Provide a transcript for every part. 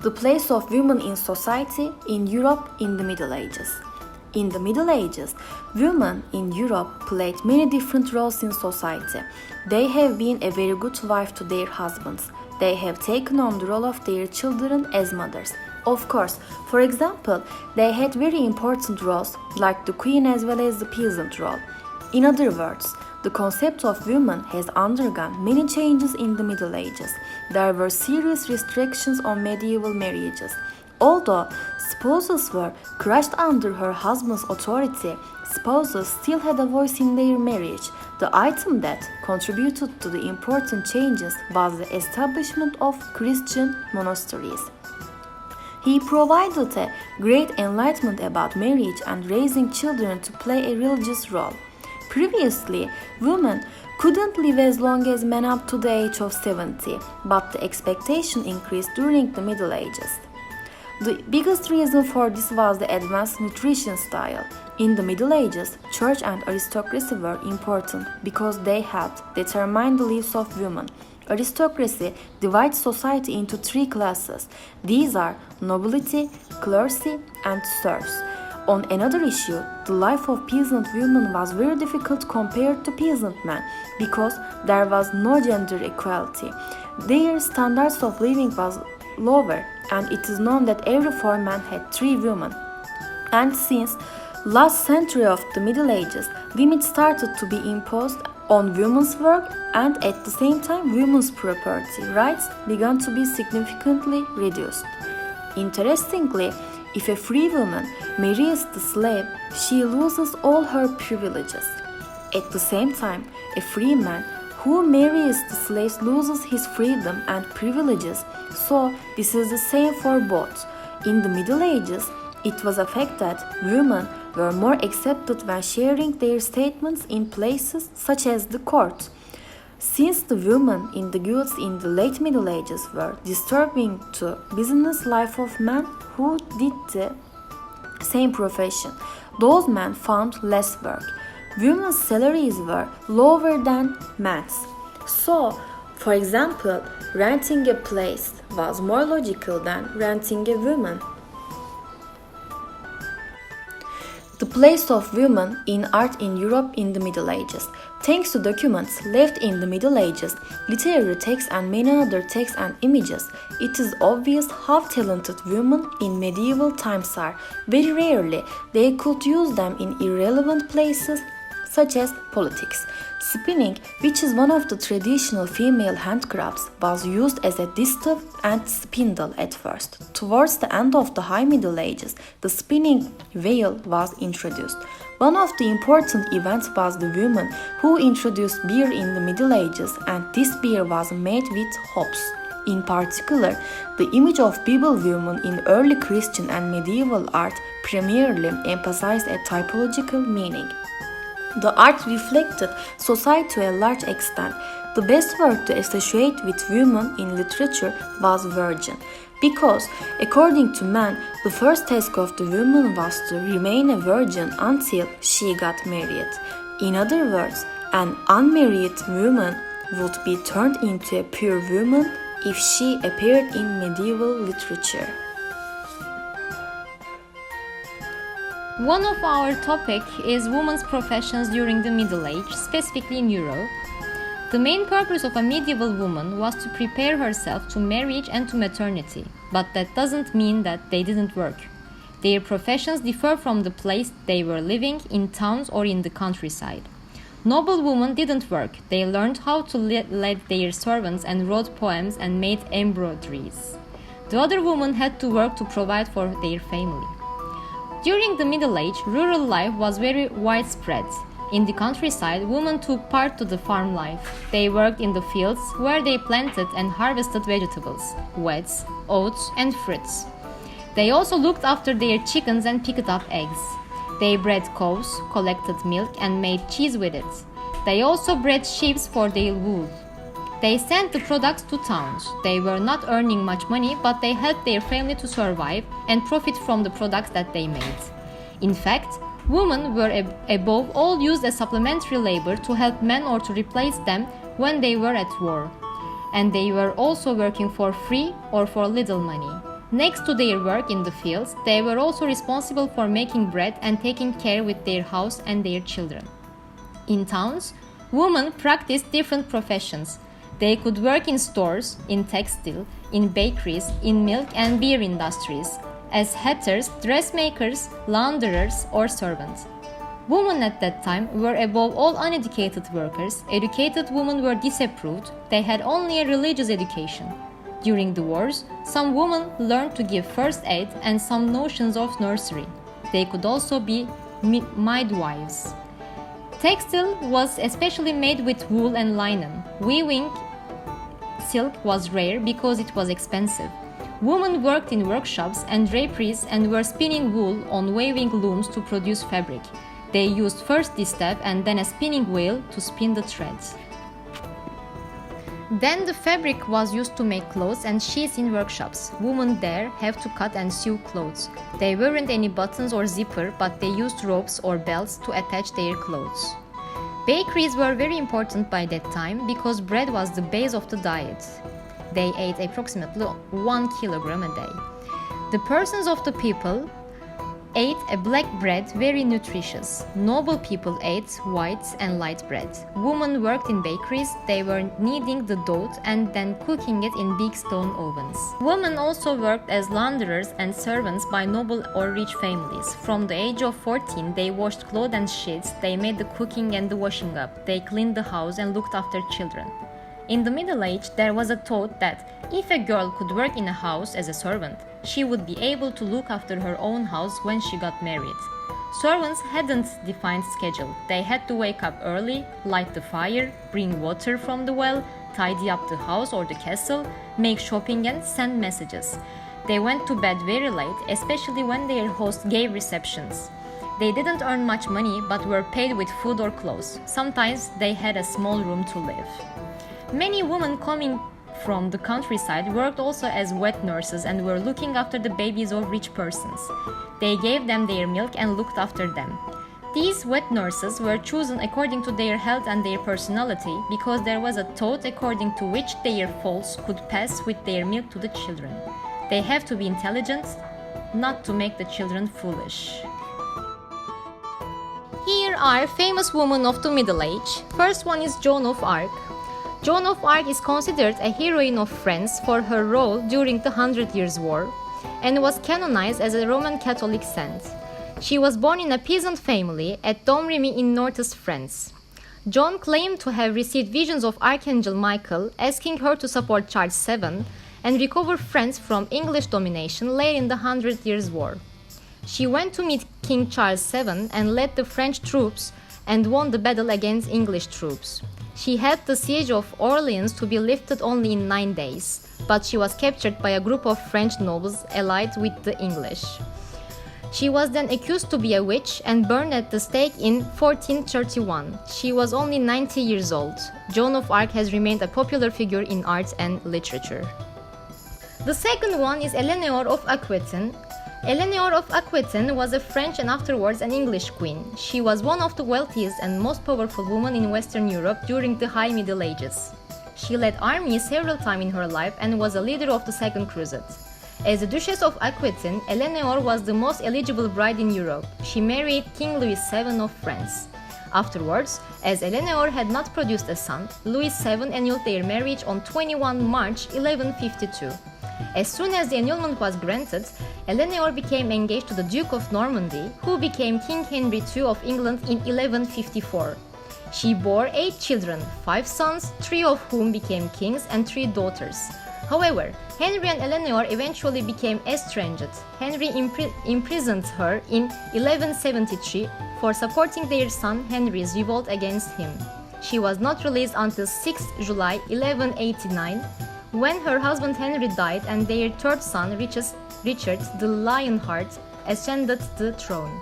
The place of women in society in Europe in the Middle Ages. In the Middle Ages, women in Europe played many different roles in society. They have been a very good wife to their husbands. They have taken on the role of their children as mothers. Of course, for example, they had very important roles like the queen as well as the peasant role. In other words, the concept of women has undergone many changes in the Middle Ages. There were serious restrictions on medieval marriages. Although spouses were crushed under her husband's authority, spouses still had a voice in their marriage. The item that contributed to the important changes was the establishment of Christian monasteries. He provided a great enlightenment about marriage and raising children to play a religious role. Previously, women couldn't live as long as men up to the age of 70, but the expectation increased during the Middle Ages. The biggest reason for this was the advanced nutrition style. In the Middle Ages, church and aristocracy were important because they helped determine the lives of women. Aristocracy divides society into three classes. These are nobility, clergy, and serfs. On another issue, the life of peasant women was very difficult compared to peasant men because there was no gender equality. Their standards of living was lower, and it is known that every 4 men had 3 women. And since last century of the Middle Ages, limits started to be imposed on women's work, and at the same time women's property rights began to be significantly reduced. Interestingly, if a free woman marries the slave, she loses all her privileges. At the same time, a free man who marries the slave loses his freedom and privileges, so this is the same for both. In the Middle Ages, it was a fact that women were more accepted when sharing their statements in places such as the court. Since the women in the guilds in the late Middle Ages were disturbing to business life of men who did the same profession, those men found less work. Women's salaries were lower than men's. So, for example, renting a place was more logical than renting a woman. The place of women in art in Europe in the Middle Ages. Thanks to documents left in the Middle Ages, literary texts and many other texts and images, it is obvious how talented women in medieval times are. Very rarely they could use them in irrelevant places such as politics. Spinning, which is one of the traditional female handcrafts, was used as a distaff and spindle at first. Towards the end of the High Middle Ages, the spinning wheel was introduced. One of the important events was the woman who introduced beer in the Middle Ages, and this beer was made with hops. In particular, the image of Bible women in early Christian and medieval art primarily emphasized a typological meaning. The art reflected society to a large extent. The best word to associate with women in literature was virgin, because, according to men, the first task of the woman was to remain a virgin until she got married. In other words, an unmarried woman would be turned into a pure woman if she appeared in medieval literature. One of our topic is women's professions during the Middle Age, specifically in Europe. The main purpose of a medieval woman was to prepare herself to marriage and to maternity, but that doesn't mean that they didn't work. Their professions differ from the place they were living, in towns or in the countryside. Noble women didn't work. They learned how to lead their servants and wrote poems and made embroideries. The other women had to work to provide for their family. During the Middle Age, rural life was very widespread. In the countryside, women took part to the farm life. They worked in the fields where they planted and harvested vegetables, wheats, oats, and fruits. They also looked after their chickens and picked up eggs. They bred cows, collected milk, and made cheese with it. They also bred sheep for their wool. They sent the products to towns. They were not earning much money, but they helped their family to survive and profit from the products that they made. In fact, women were above all used as supplementary labor to help men or to replace them when they were at war. And they were also working for free or for little money. Next to their work in the fields, they were also responsible for making bread and taking care with their house and their children. In towns, women practiced different professions. They could work in stores, in textile, in bakeries, in milk and beer industries, as hatters, dressmakers, launderers, or servants. Women at that time were above all uneducated workers. Educated women were disapproved. They had only a religious education. During the wars, some women learned to give first aid and some notions of nursery. They could also be midwives. Textile was especially made with wool and linen. Weaving silk was rare because it was expensive. Women worked in workshops and draperies and were spinning wool on weaving looms to produce fabric. They used first distaff and then a spinning wheel to spin the threads. Then the fabric was used to make clothes and sheets in workshops. Women there have to cut and sew clothes. There weren't any buttons or zipper, but they used ropes or belts to attach their clothes. Bakeries were very important by that time because bread was the base of the diet. They ate approximately 1 kilogram a day. The persons of the people ate a black bread, very nutritious. Noble people ate white and light bread. Women worked in bakeries. They were kneading the dough and then cooking it in big stone ovens. Women also worked as launderers and servants by noble or rich families. From the age of 14, they washed clothes and sheets. They made the cooking and the washing up. They cleaned the house and looked after children. In the Middle Age, there was a thought that if a girl could work in a house as a servant, she would be able to look after her own house when she got married. Servants hadn't defined schedule. They had to wake up early, light the fire, bring water from the well, tidy up the house or the castle, make shopping and send messages. They went to bed very late, especially when their host gave receptions. They didn't earn much money but were paid with food or clothes. Sometimes they had a small room to live. Many women coming from the countryside worked also as wet nurses and were looking after the babies of rich persons. They gave them their milk and looked after them. These wet nurses were chosen according to their health and their personality because there was a thought according to which their faults could pass with their milk to the children. They have to be intelligent, not to make the children foolish. Here are famous women of the Middle Age. First one is Joan of Arc. Joan of Arc is considered a heroine of France for her role during the 100 Years' War and was canonized as a Roman Catholic saint. She was born in a peasant family at Domremy in northeast France. Joan claimed to have received visions of Archangel Michael asking her to support Charles VII and recover France from English domination late in the 100 Years' War. She went to meet King Charles VII and led the French troops and won the battle against English troops. She had the siege of Orleans to be lifted only in 9 days, but she was captured by a group of French nobles allied with the English. She was then accused to be a witch and burned at the stake in 1431. She was only 90 years old. Joan of Arc has remained a popular figure in art and literature. The second one is Eleanor of Aquitaine. Eleanor of Aquitaine was a French and afterwards an English queen. She was one of the wealthiest and most powerful women in Western Europe during the High Middle Ages. She led armies several times in her life and was a leader of the Second Crusade. As the Duchess of Aquitaine, Eleanor was the most eligible bride in Europe. She married King Louis VII of France. Afterwards, as Eleanor had not produced a son, Louis VII annulled their marriage on 21 March 1152. As soon as the annulment was granted, Eleanor became engaged to the Duke of Normandy, who became King Henry II of England in 1154. She bore 8 children, 5 sons, 3 of whom became kings and 3 daughters. However, Henry and Eleanor eventually became estranged. Henry imprisoned her in 1173 for supporting their son Henry's revolt against him. She was not released until 6 July 1189, when her husband Henry died and their third son, Richard the Lionheart, ascended the throne.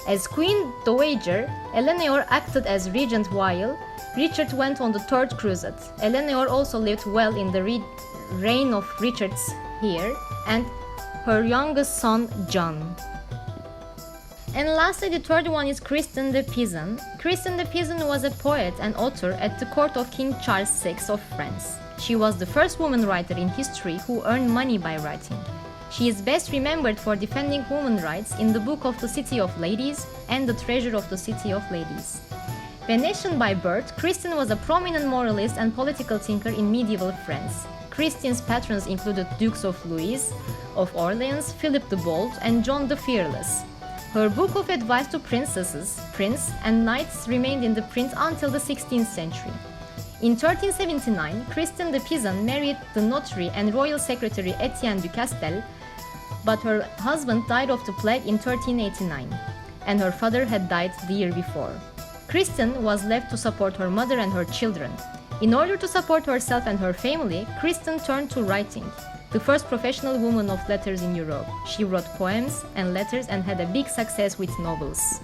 As Queen Dowager, Eleanor acted as regent while Richard went on the Third Crusade. Eleanor also lived well in the reign of Richard's heir and her youngest son John. And lastly, the third one is Christine de Pizan. Christine de Pizan was a poet and author at the court of King Charles VI of France. She was the first woman writer in history who earned money by writing. She is best remembered for defending women's rights in the Book of the City of Ladies and The Treasure of the City of Ladies. Venetian by birth, Christine was a prominent moralist and political thinker in medieval France. Christine's patrons included Dukes of Louis of Orleans, Philip the Bold, and John the Fearless. Her book of advice to princesses, princes, and knights remained in the print until the 16th century. In 1379, Christine de Pizan married the notary and royal secretary Etienne du Castel, but her husband died of the plague in 1389, and her father had died the year before. Christine was left to support her mother and her children. In order to support herself and her family, Christine turned to writing, the first professional woman of letters in Europe. She wrote poems and letters and had a big success with novels.